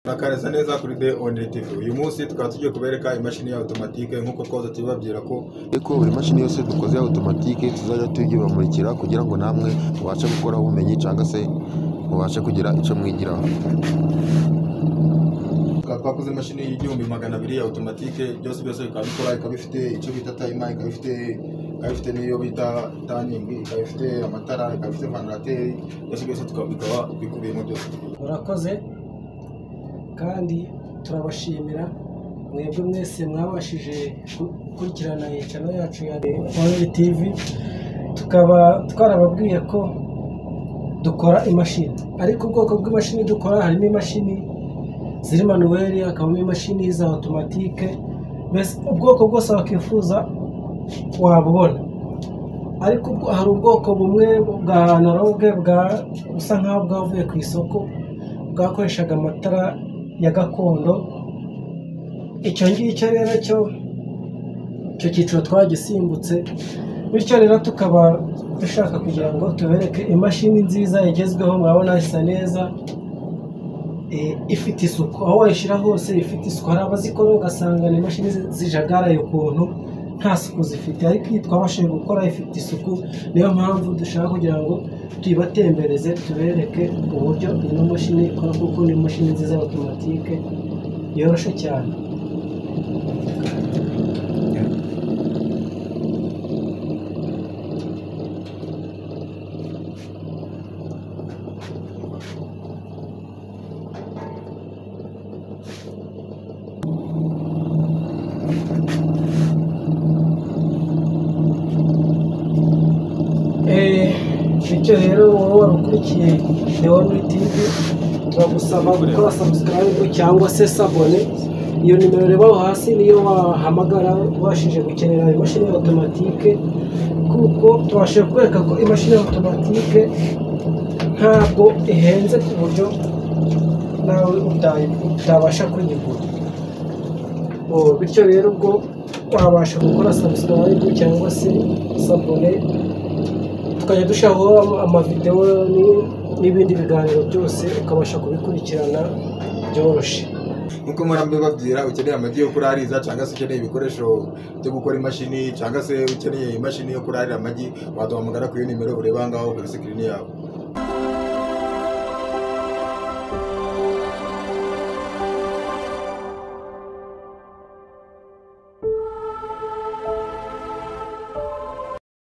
Nakareza neza kuri The Only TV. Uyu munsi tukaba tugiye kubereka imashini ya automatique nkuko twaza tubabwira ko buri mashini yose dukoze ya automatique tuzajya tuyibamurikira kugira ngo namwe mubashe gukora ubumenyi cyangwa se mubashe kugira icyo mwigiraho. Twakoze imashini y'1200 ya automatique byose bikaba bikora, ikaba ifite icyo bita timer, ikaba ifite n'iyo bita turning, ikaba ifite amatara, ikaba ifite ventilateur, byose tukaba bikubiyemo byose. Murakoze kandi turabashimira mwebwe mwese mwabashije gukurikirana channel yacu ya The Only TV. Tukaba twarababwiye ko dukora imashini, ariko ubwoko bw'imashini dukora harimo imashini ziri manuel, hakabamo imashini za automatique, mbese ubwoko bwose wakifuza wabubona. Ariko hari ubwoko bumwe bwa analogue busa nkaho bwavuye ku isoko, bwakoreshaga amatara ya gakondo. Icyo ngicyo rero cyo cyiciro twagisimbutse, bityo rero tukaba dushaka kugira ngo tubereke imashini nziza igezweho. Mwabona isa neza, ifite isuku, aho wayishyira hose ifite isuku. Hari abazikora ugasanga ni imashini zijagaraye ukuntu nta suku zifite, ariko iyi twabashije gukora ifite isuku. Niyo mpamvu dushaka kugira ngo tuyibatembereze, tubereke uburyo ino mashini ikora, kuko ni imashini nziza ya automatique yoroshye cyane. Bityo rero wowe warukurikiye The Only TV, turagusaba gukora subscribe cyangwa se sabone. Iyo nimero reba hasi niyo wahamagara ubashije gukenera imashini ya automatique, kuko tubashije kwereka ko imashini ya automatique ntabwo ihenze ku buryo nawe utabasha kuyigura. Bityo rero ubwo wabasha gukora subscribe cyangwa se sabone, tukajya dushaho amavideo n'ibindi biganiro byose ukabasha kubikurikirana byoroshye. Nkuko murambibabwira, ukeneye amagi yo kurariza cyangwa se ukeneye ibikoresho byo gukora imashini cyangwa se ukeneye imashini yo kurarira amagi, waduhamagara kuri nimero ureba ngaho kuri screen yawe.